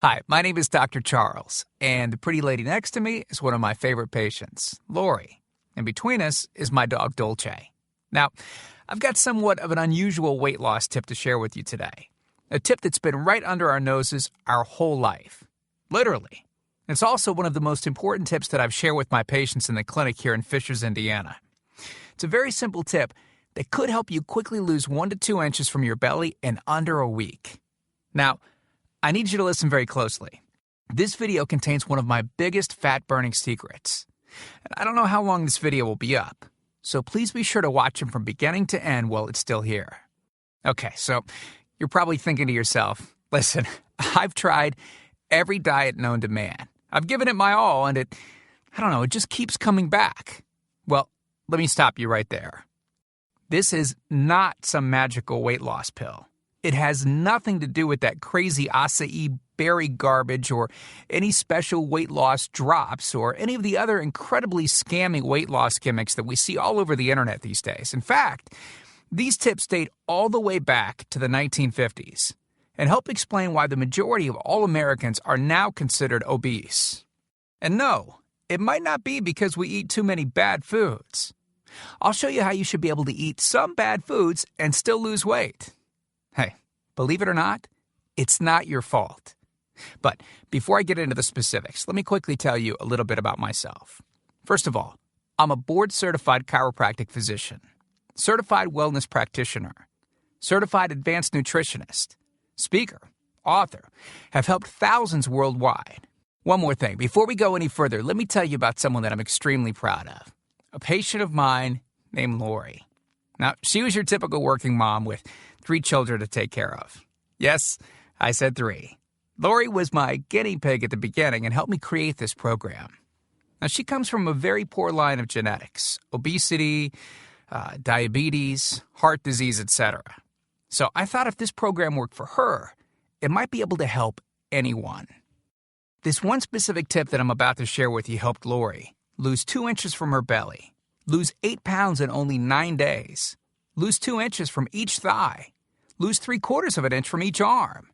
Hi, my name is Dr. Charles, and the pretty lady next to me is one of my favorite patients, Lori. And between us is my dog, Dolce. Now, I've got somewhat of an unusual weight loss tip to share with you today. A tip that's been right under our noses our whole life. Literally. It's also one of the most important tips that I've shared with my patients in the clinic here in Fishers, Indiana. It's a very simple tip that could help you quickly lose 1 to 2 inches from your belly in under a week. Now, I need you to listen very closely. This video contains one of my biggest fat-burning secrets. And I don't know how long this video will be up, so please be sure to watch it from beginning to end while it's still here. Okay, so you're probably thinking to yourself, listen, I've tried every diet known to man. I've given it my all, and it just keeps coming back. Well, let me stop you right there. This is not some magical weight loss pill. It has nothing to do with that crazy acai berry garbage or any special weight loss drops or any of the other incredibly scammy weight loss gimmicks that we see all over the internet these days. In fact, these tips date all the way back to the 1950s and help explain why the majority of all Americans are now considered obese. And no, it might not be because we eat too many bad foods. I'll show you how you should be able to eat some bad foods and still lose weight. Hey, believe it or not, it's not your fault. But before I get into the specifics, let me quickly tell you a little bit about myself. First of all, I'm a board-certified chiropractic physician, certified wellness practitioner, certified advanced nutritionist, speaker, author, have helped thousands worldwide. One more thing, before we go any further, let me tell you about someone that I'm extremely proud of, a patient of mine named Lori. Now, she was your typical working mom with 3 children to take care of. Yes, I said 3. Lori was my guinea pig at the beginning and helped me create this program. Now, she comes from a very poor line of genetics, obesity, diabetes, heart disease, etc. So I thought if this program worked for her, it might be able to help anyone. This one specific tip that I'm about to share with you helped Lori lose 2 inches from her belly, lose 8 pounds in only 9 days, lose 2 inches from each thigh, lose 3/4 of an inch from each arm,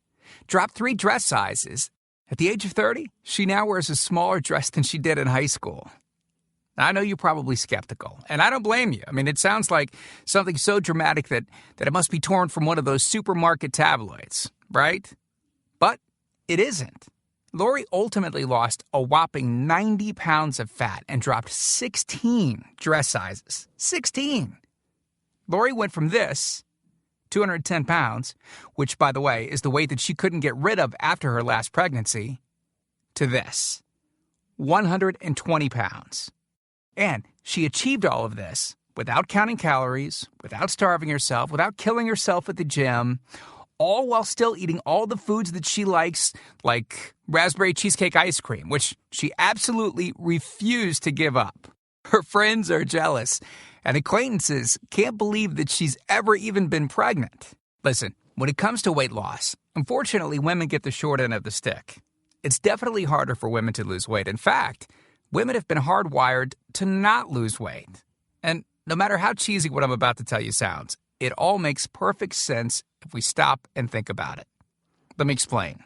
drop 3 dress sizes. At the age of 30, she now wears a smaller dress than she did in high school. I know you're probably skeptical, and I don't blame you. I mean, it sounds like something so dramatic that it must be torn from one of those supermarket tabloids, right? But it isn't. Lori ultimately lost a whopping 90 pounds of fat and dropped 16 dress sizes. 16! Lori went from this, 210 pounds, which, by the way, is the weight that she couldn't get rid of after her last pregnancy, to this, 120 pounds. And she achieved all of this without counting calories, without starving herself, without killing herself at the gym, all while still eating all the foods that she likes, like raspberry cheesecake ice cream, which she absolutely refused to give up. Her friends are jealous, and acquaintances can't believe that she's ever even been pregnant. Listen, when it comes to weight loss, unfortunately, women get the short end of the stick. It's definitely harder for women to lose weight. In fact, women have been hardwired to not lose weight. And no matter how cheesy what I'm about to tell you sounds, it all makes perfect sense if we stop and think about it. Let me explain.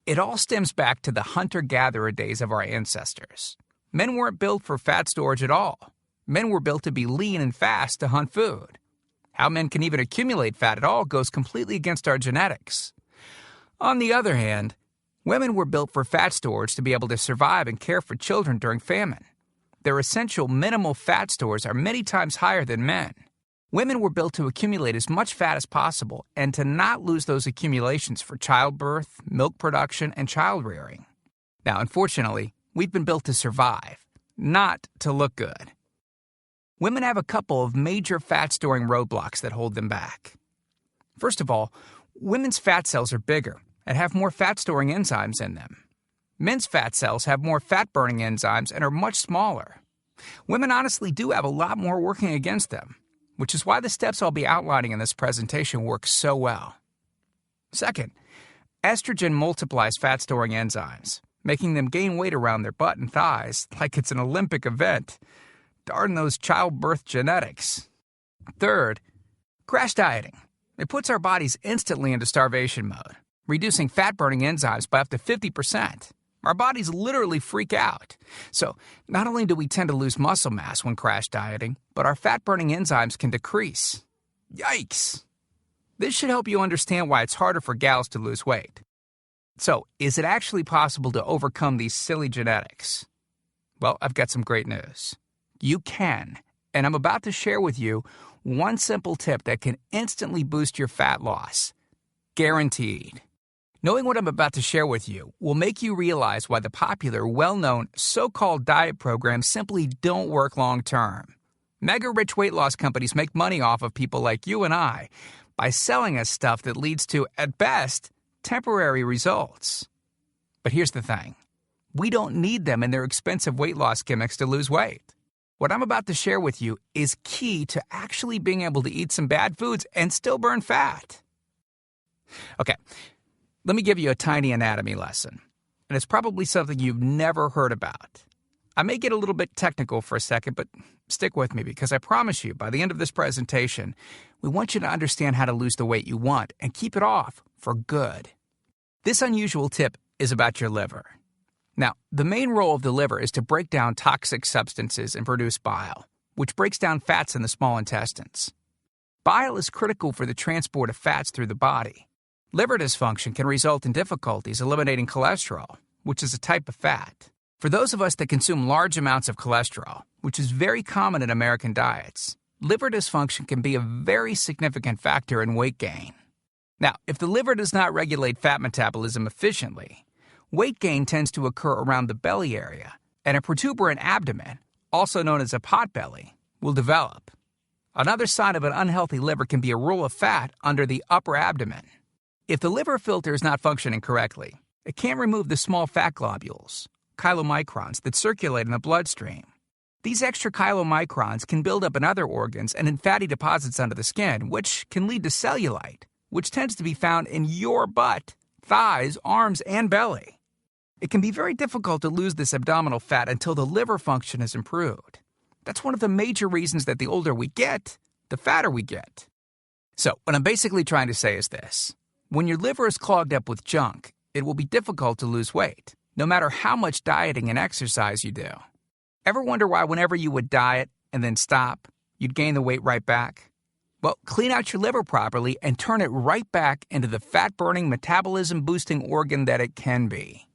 It all stems back to the hunter-gatherer days of our ancestors. Men weren't built for fat storage at all. Men were built to be lean and fast to hunt food. How men can even accumulate fat at all goes completely against our genetics. On the other hand, women were built for fat storage to be able to survive and care for children during famine. Their essential minimal fat stores are many times higher than men. Women were built to accumulate as much fat as possible and to not lose those accumulations for childbirth, milk production, and child rearing. Now, unfortunately, we've been built to survive, not to look good. Women have a couple of major fat-storing roadblocks that hold them back. First of all, women's fat cells are bigger and have more fat-storing enzymes in them. Men's fat cells have more fat-burning enzymes and are much smaller. Women honestly do have a lot more working against them, which is why the steps I'll be outlining in this presentation work so well. Second, estrogen multiplies fat-storing enzymes, making them gain weight around their butt and thighs like it's an Olympic event. Darn those childbirth genetics. Third, crash dieting. It puts our bodies instantly into starvation mode. reducing fat-burning enzymes by up to 50%. Our bodies literally freak out. So, not only do we tend to lose muscle mass when crash dieting, but our fat-burning enzymes can decrease. Yikes! This should help you understand why it's harder for gals to lose weight. So, is it actually possible to overcome these silly genetics? Well, I've got some great news. You can, and I'm about to share with you one simple tip that can instantly boost your fat loss. Guaranteed. Knowing what I'm about to share with you will make you realize why the popular, well-known, so-called diet programs simply don't work long-term. Mega-rich weight loss companies make money off of people like you and I by selling us stuff that leads to, at best, temporary results. But here's the thing. We don't need them in their expensive weight loss gimmicks to lose weight. What I'm about to share with you is key to actually being able to eat some bad foods and still burn fat. Okay. Let me give you a tiny anatomy lesson, and it's probably something you've never heard about. I may get a little bit technical for a second, but stick with me because I promise you, by the end of this presentation, we want you to understand how to lose the weight you want and keep it off for good. This unusual tip is about your liver. Now, the main role of the liver is to break down toxic substances and produce bile, which breaks down fats in the small intestines. Bile is critical for the transport of fats through the body. Liver dysfunction can result in difficulties eliminating cholesterol, which is a type of fat. For those of us that consume large amounts of cholesterol, which is very common in American diets, liver dysfunction can be a very significant factor in weight gain. Now, if the liver does not regulate fat metabolism efficiently, weight gain tends to occur around the belly area, and a protuberant abdomen, also known as a potbelly, will develop. Another sign of an unhealthy liver can be a roll of fat under the upper abdomen. If the liver filter is not functioning correctly, it can't remove the small fat globules, chylomicrons, that circulate in the bloodstream. These extra chylomicrons can build up in other organs and in fatty deposits under the skin, which can lead to cellulite, which tends to be found in your butt, thighs, arms, and belly. It can be very difficult to lose this abdominal fat until the liver function is improved. That's one of the major reasons that the older we get, the fatter we get. So, what I'm basically trying to say is this. When your liver is clogged up with junk, it will be difficult to lose weight, no matter how much dieting and exercise you do. Ever wonder why whenever you would diet and then stop, you'd gain the weight right back? Well, clean out your liver properly and turn it right back into the fat-burning, metabolism-boosting organ that it can be.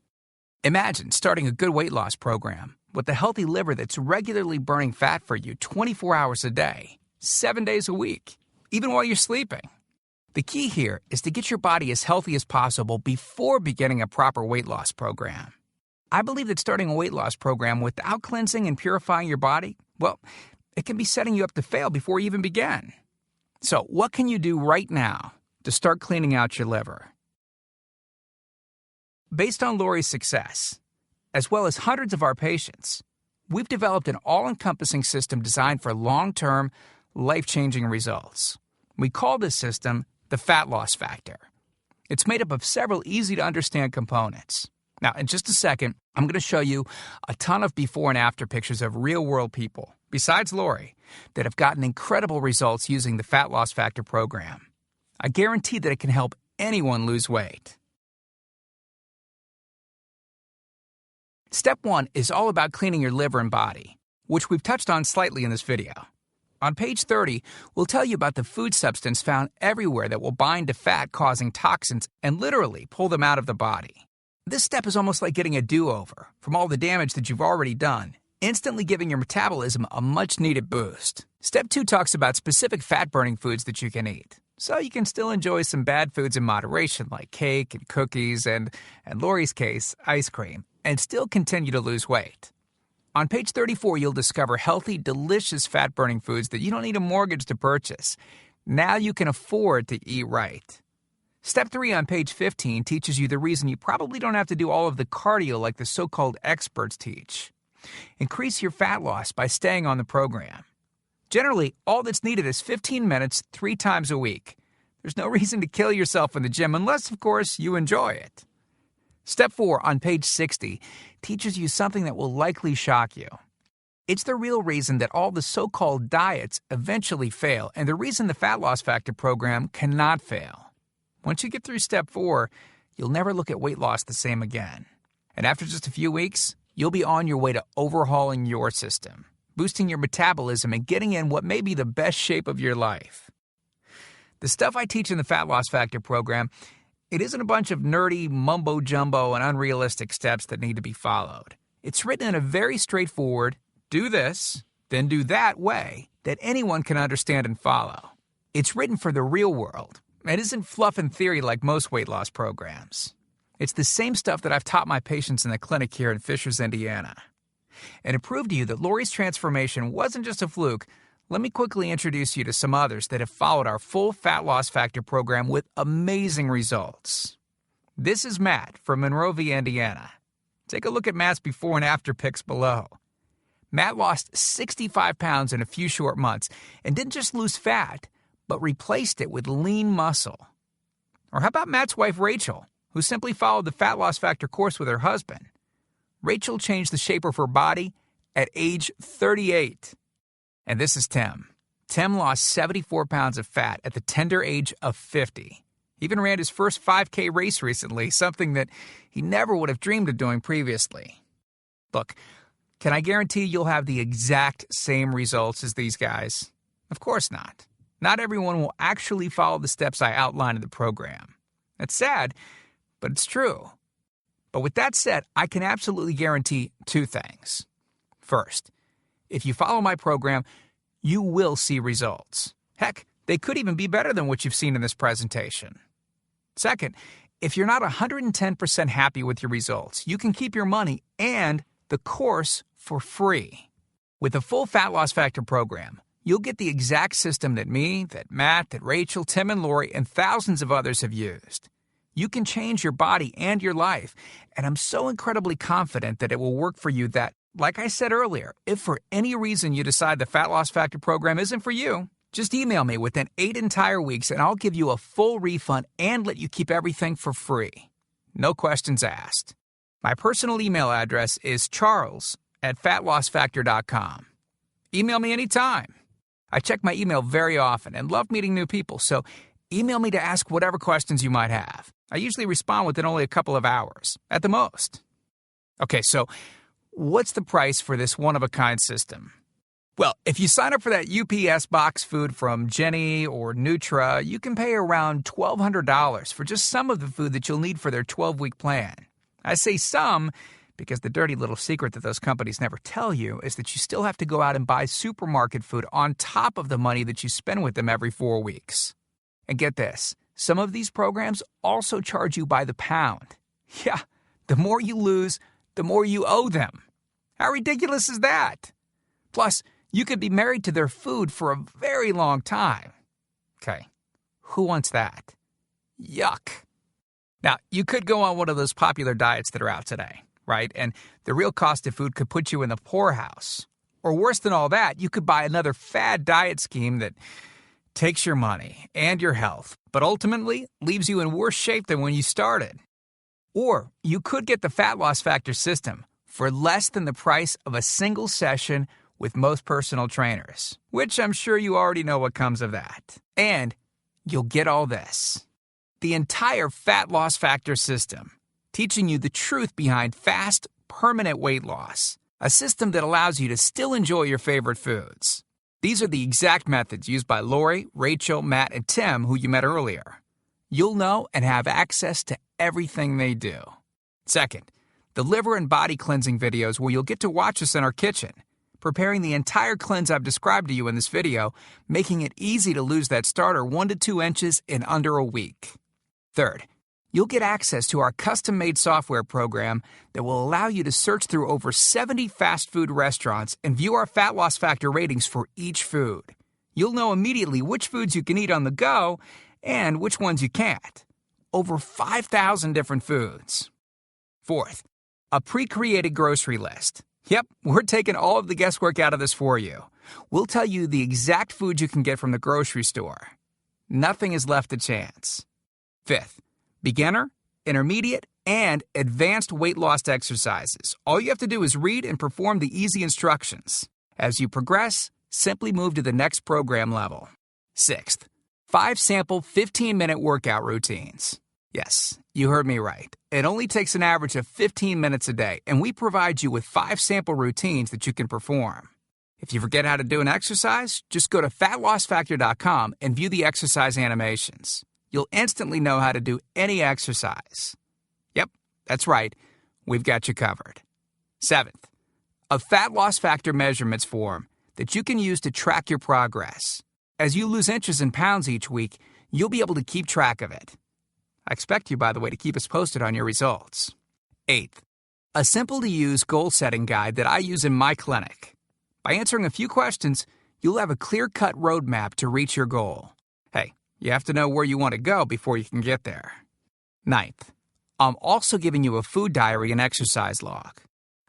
Imagine starting a good weight loss program with a healthy liver that's regularly burning fat for you 24 hours a day, 7 days a week, even while you're sleeping. The key here is to get your body as healthy as possible before beginning a proper weight loss program. I believe that starting a weight loss program without cleansing and purifying your body, well, it can be setting you up to fail before you even begin. So, what can you do right now to start cleaning out your liver? Based on Lori's success, as well as hundreds of our patients, we've developed an all-encompassing system designed for long-term, life-changing results. We call this system the fat loss factor. It's made up of several easy-to-understand components. Now, in just a second, I'm going to show you a ton of before and after pictures of real-world people, besides Lori, that have gotten incredible results using the fat loss factor program. I guarantee that it can help anyone lose weight. Step 1 is all about cleaning your liver and body, which we've touched on slightly in this video. On page 30, we'll tell you about the food substance found everywhere that will bind to fat, causing toxins and literally pull them out of the body. This step is almost like getting a do-over from all the damage that you've already done, instantly giving your metabolism a much-needed boost. Step 2 talks about specific fat-burning foods that you can eat, so you can still enjoy some bad foods in moderation like cake and cookies and, in Lori's case, ice cream, and still continue to lose weight. On page 34, you'll discover healthy, delicious fat-burning foods that you don't need a mortgage to purchase. Now you can afford to eat right. Step 3 on page 15 teaches you the reason you probably don't have to do all of the cardio like the so-called experts teach. Increase your fat loss by staying on the program. Generally, all that's needed is 15 minutes 3 times a week. There's no reason to kill yourself in the gym unless, of course, you enjoy it. Step 4 on page 60 teaches you something that will likely shock you. It's the real reason that all the so-called diets eventually fail and the reason the Fat Loss Factor program cannot fail. Once you get through step 4, you'll never look at weight loss the same again. And after just a few weeks, you'll be on your way to overhauling your system, boosting your metabolism, and getting in what may be the best shape of your life. The stuff I teach in the Fat Loss Factor program, it isn't a bunch of nerdy mumbo-jumbo and unrealistic steps that need to be followed. It's written in a very straightforward, do this, then do that way that anyone can understand and follow. It's written for the real world. It isn't fluff and theory like most weight loss programs. It's the same stuff that I've taught my patients in the clinic here in Fishers, Indiana. And to prove to you that Lori's transformation wasn't just a fluke, let me quickly introduce you to some others that have followed our full Fat Loss Factor program with amazing results. This is Matt from Monrovia, Indiana. Take a look at Matt's before and after pics below. Matt lost 65 pounds in a few short months and didn't just lose fat, but replaced it with lean muscle. Or how about Matt's wife, Rachel, who simply followed the Fat Loss Factor course with her husband? Rachel changed the shape of her body at age 38. And this is Tim. Tim lost 74 pounds of fat at the tender age of 50. He even ran his first 5K race recently, something that he never would have dreamed of doing previously. Look, can I guarantee you'll have the exact same results as these guys? Of course not. Not everyone will actually follow the steps I outline in the program. It's sad, but it's true. But with that said, I can absolutely guarantee two things. First, if you follow my program, you will see results. Heck, they could even be better than what you've seen in this presentation. Second, if you're not 110% happy with your results, you can keep your money and the course for free. With the full Fat Loss Factor program, you'll get the exact system that me, that Matt, that Rachel, Tim, and Lori, and thousands of others have used. You can change your body and your life, and I'm so incredibly confident that it will work for you that, like I said earlier, if for any reason you decide the Fat Loss Factor program isn't for you, just email me within 8 entire weeks and I'll give you a full refund and let you keep everything for free. No questions asked. My personal email address is charles@fatlossfactor.com. Email me anytime. I check my email very often and love meeting new people, so email me to ask whatever questions you might have. I usually respond within only a couple of hours, at the most. Okay, so what's the price for this one-of-a-kind system? Well, if you sign up for that UPS box food from Jenny or Nutra, you can pay around $1,200 for just some of the food that you'll need for their 12-week plan. I say some because the dirty little secret that those companies never tell you is that you still have to go out and buy supermarket food on top of the money that you spend with them every 4 weeks. And get this, some of these programs also charge you by the pound. Yeah, the more you lose, the more you owe them. How ridiculous is that? Plus, you could be married to their food for a very long time. Okay, who wants that? Yuck. Now, you could go on one of those popular diets that are out today, right? And the real cost of food could put you in the poorhouse. Or worse than all that, you could buy another fad diet scheme that takes your money and your health, but ultimately leaves you in worse shape than when you started. Or you could get the Fat Loss Factor system for less than the price of a single session with most personal trainers, which I'm sure you already know what comes of that. And you'll get all this. The entire Fat Loss Factor system, teaching you the truth behind fast, permanent weight loss, a system that allows you to still enjoy your favorite foods. These are the exact methods used by Lori, Rachel, Matt, and Tim, who you met earlier. You'll know and have access to everything they do. Second, the liver and body cleansing videos where you'll get to watch us in our kitchen, preparing the entire cleanse I've described to you in this video, making it easy to lose that starter 1 to 2 inches in under a week. Third, you'll get access to our custom-made software program that will allow you to search through over 70 fast food restaurants and view our Fat Loss Factor ratings for each food. You'll know immediately which foods you can eat on the go and which ones you can't. Over 5,000 different foods. Fourth, a pre-created grocery list. Yep, we're taking all of the guesswork out of this for you. We'll tell you the exact food you can get from the grocery store. Nothing is left to chance. Fifth, beginner, intermediate, and advanced weight loss exercises. All you have to do is read and perform the easy instructions. As you progress, simply move to the next program level. Sixth, 5 sample 15-minute workout routines. Yes, you heard me right. It only takes an average of 15 minutes a day, and we provide you with 5 sample routines that you can perform. If you forget how to do an exercise, just go to fatlossfactor.com and view the exercise animations. You'll instantly know how to do any exercise. Yep, that's right. We've got you covered. 7th, a fat loss factor measurements form that you can use to track your progress. As you lose inches and pounds each week, you'll be able to keep track of it. I expect you, by the way, to keep us posted on your results. 8th, a simple-to-use goal-setting guide that I use in my clinic. By answering a few questions, you'll have a clear-cut roadmap to reach your goal. Hey, you have to know where you want to go before you can get there. 9th, I'm also giving you a food diary and exercise log.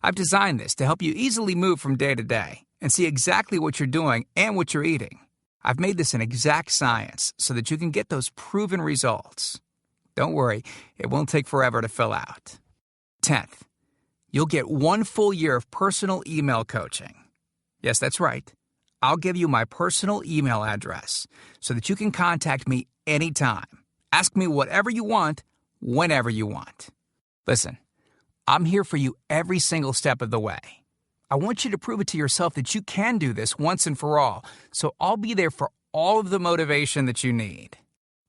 I've designed this to help you easily move from day to day and see exactly what you're doing and what you're eating. I've made this an exact science so that you can get those proven results. Don't worry, it won't take forever to fill out. 10th, you'll get 1 full year of personal email coaching. Yes, that's right. I'll give you my personal email address so that you can contact me anytime. Ask me whatever you want, whenever you want. Listen, I'm here for you every single step of the way. I want you to prove it to yourself that you can do this once and for all, so I'll be there for all of the motivation that you need.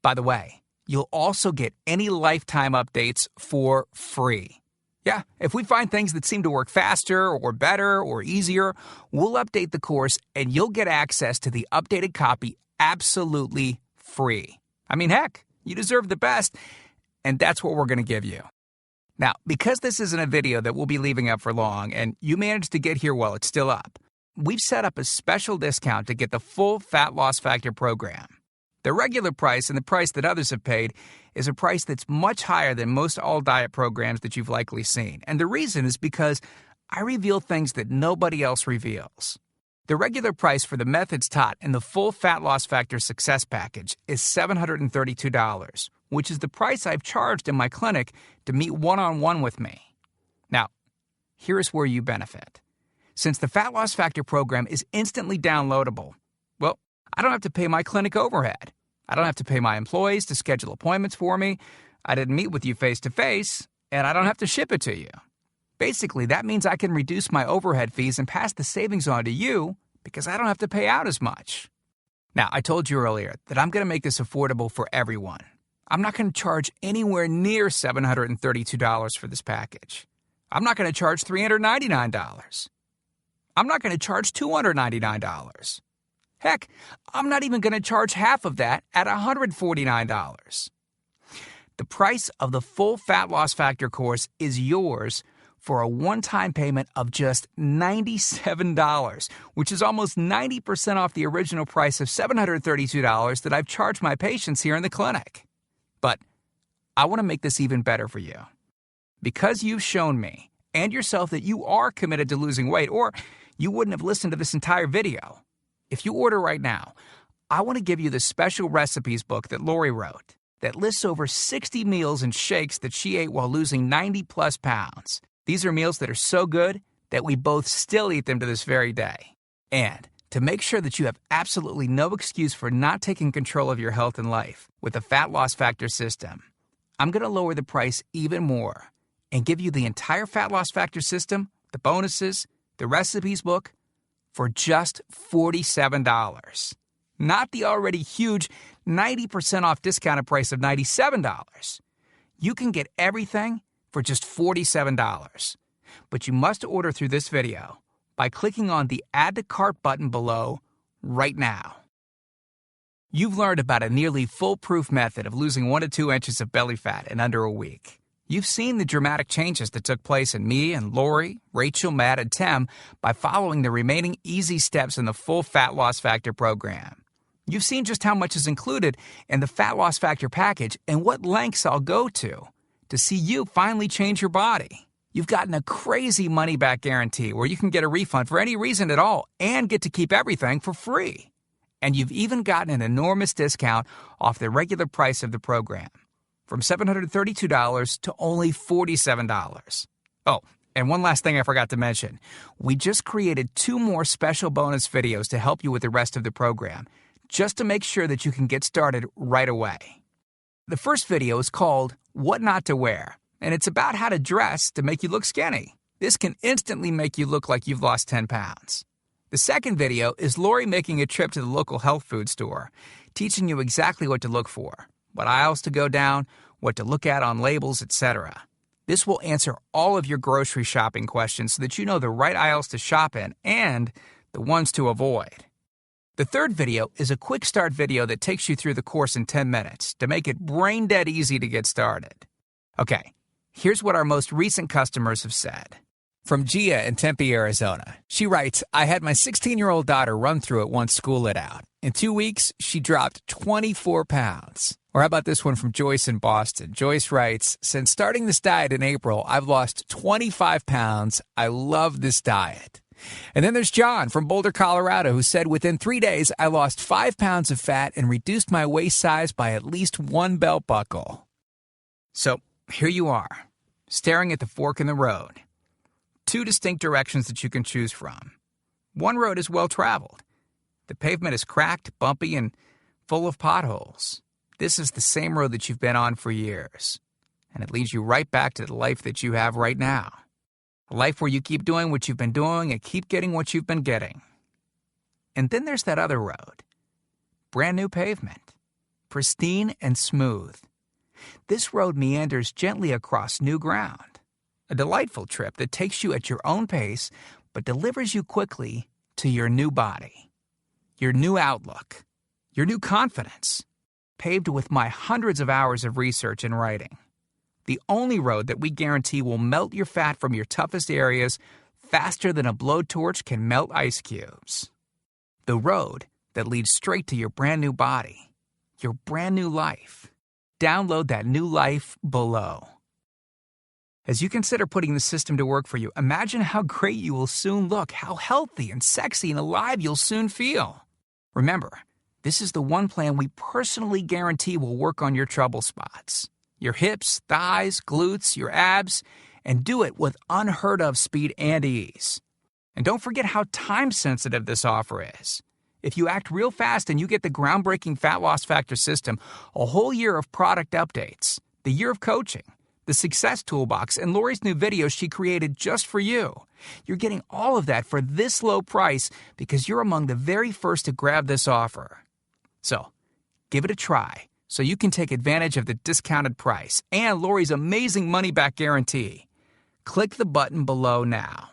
By the way, you'll also get any lifetime updates for free. Yeah, if we find things that seem to work faster or better or easier, we'll update the course and you'll get access to the updated copy absolutely free. I mean, heck, you deserve the best, and that's what we're going to give you. Now, because this isn't a video that we'll be leaving up for long, and you managed to get here while it's still up, we've set up a special discount to get the full Fat Loss Factor program. The regular price and the price that others have paid is a price that's much higher than most all-diet programs that you've likely seen. And the reason is because I reveal things that nobody else reveals. The regular price for the methods taught in the full Fat Loss Factor Success Package is $732, which is the price I've charged in my clinic to meet one-on-one with me. Now, here's where you benefit. Since the Fat Loss Factor program is instantly downloadable, well, I don't have to pay my clinic overhead. I don't have to pay my employees to schedule appointments for me. I didn't meet with you face-to-face, and I don't have to ship it to you. Basically, that means I can reduce my overhead fees and pass the savings on to you because I don't have to pay out as much. Now, I told you earlier that I'm going to make this affordable for everyone. I'm not going to charge anywhere near $732 for this package. I'm not going to charge $399. I'm not going to charge $299. Heck, I'm not even going to charge half of that at $149. The price of the full Fat Loss Factor course is yours for a one-time payment of just $97, which is almost 90% off the original price of $732 that I've charged my patients here in the clinic. But I want to make this even better for you. Because you've shown me and yourself that you are committed to losing weight, or you wouldn't have listened to this entire video. If you order right now, I want to give you the special recipes book that Lori wrote that lists over 60 meals and shakes that she ate while losing 90-plus pounds. These are meals that are so good that we both still eat them to this very day. And to make sure that you have absolutely no excuse for not taking control of your health and life with the Fat Loss Factor system, I'm going to lower the price even more and give you the entire Fat Loss Factor system, the bonuses, the recipes book, for just $47. Not the already huge 90% off discounted price of $97. You can get everything for just $47. But you must order through this video by clicking on the Add to Cart button below right now. You've learned about a nearly foolproof method of losing 1 to 2 inches of belly fat in under a week. You've seen the dramatic changes that took place in me and Lori, Rachel, Matt, and Tim by following the remaining easy steps in the full Fat Loss Factor program. You've seen just how much is included in the Fat Loss Factor package and what lengths I'll go to see you finally change your body. You've gotten a crazy money-back guarantee where you can get a refund for any reason at all and get to keep everything for free. And you've even gotten an enormous discount off the regular price of the program, from $732 to only $47. Oh, and one last thing I forgot to mention. We just created 2 more special bonus videos to help you with the rest of the program, just to make sure that you can get started right away. The first video is called what not to wear, and it's about how to dress to make you look skinny. This can instantly make you look like you've lost 10 pounds. The second video is Lori making a trip to the local health food store, teaching you exactly what to look for, what aisles to go down, what to look at on labels, etc. This will answer all of your grocery shopping questions so that you know the right aisles to shop in and the ones to avoid. The third video is a quick start video that takes you through the course in 10 minutes to make it brain dead easy to get started. Okay, here's what our most recent customers have said. From Gia in Tempe, Arizona. She writes, I had my 16-year-old daughter run through it once school let out. In 2 weeks, she dropped 24 pounds. Or how about this one from Joyce in Boston? Joyce writes, since starting this diet in April, I've lost 25 pounds. I love this diet. And then there's John from Boulder, Colorado, who said, within 3 days, I lost 5 pounds of fat and reduced my waist size by at least 1 belt buckle. So here you are, staring at the fork in the road. 2 distinct directions that you can choose from. One road is well-traveled. The pavement is cracked, bumpy, and full of potholes. This is the same road that you've been on for years, and it leads you right back to the life that you have right now. A life where you keep doing what you've been doing and keep getting what you've been getting. And then there's that other road. Brand new pavement. Pristine and smooth. This road meanders gently across new ground. A delightful trip that takes you at your own pace, but delivers you quickly to your new body, your new outlook, your new confidence, paved with my hundreds of hours of research and writing. The only road that we guarantee will melt your fat from your toughest areas faster than a blowtorch can melt ice cubes. The road that leads straight to your brand new body, your brand new life. Download that new life below. As you consider putting the system to work for you, imagine how great you will soon look, how healthy and sexy and alive you'll soon feel. Remember, this is the one plan we personally guarantee will work on your trouble spots. Your hips, thighs, glutes, your abs, and do it with unheard of speed and ease. And don't forget how time-sensitive this offer is. If you act real fast and you get the groundbreaking Fat Loss Factor system, a whole year of product updates, the year of coaching, the Success Toolbox, and Lori's new videos she created just for you. You're getting all of that for this low price because you're among the very first to grab this offer. So, give it a try so you can take advantage of the discounted price and Lori's amazing money-back guarantee. Click the button below now.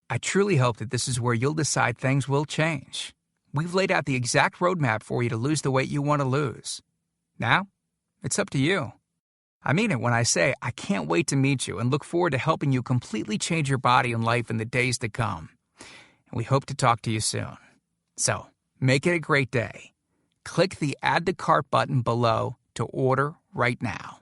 I truly hope that this is where you'll decide things will change. We've laid out the exact roadmap for you to lose the weight you want to lose. Now, it's up to you. I mean it when I say I can't wait to meet you and look forward to helping you completely change your body and life in the days to come. And we hope to talk to you soon. So, make it a great day. Click the Add to Cart button below to order right now.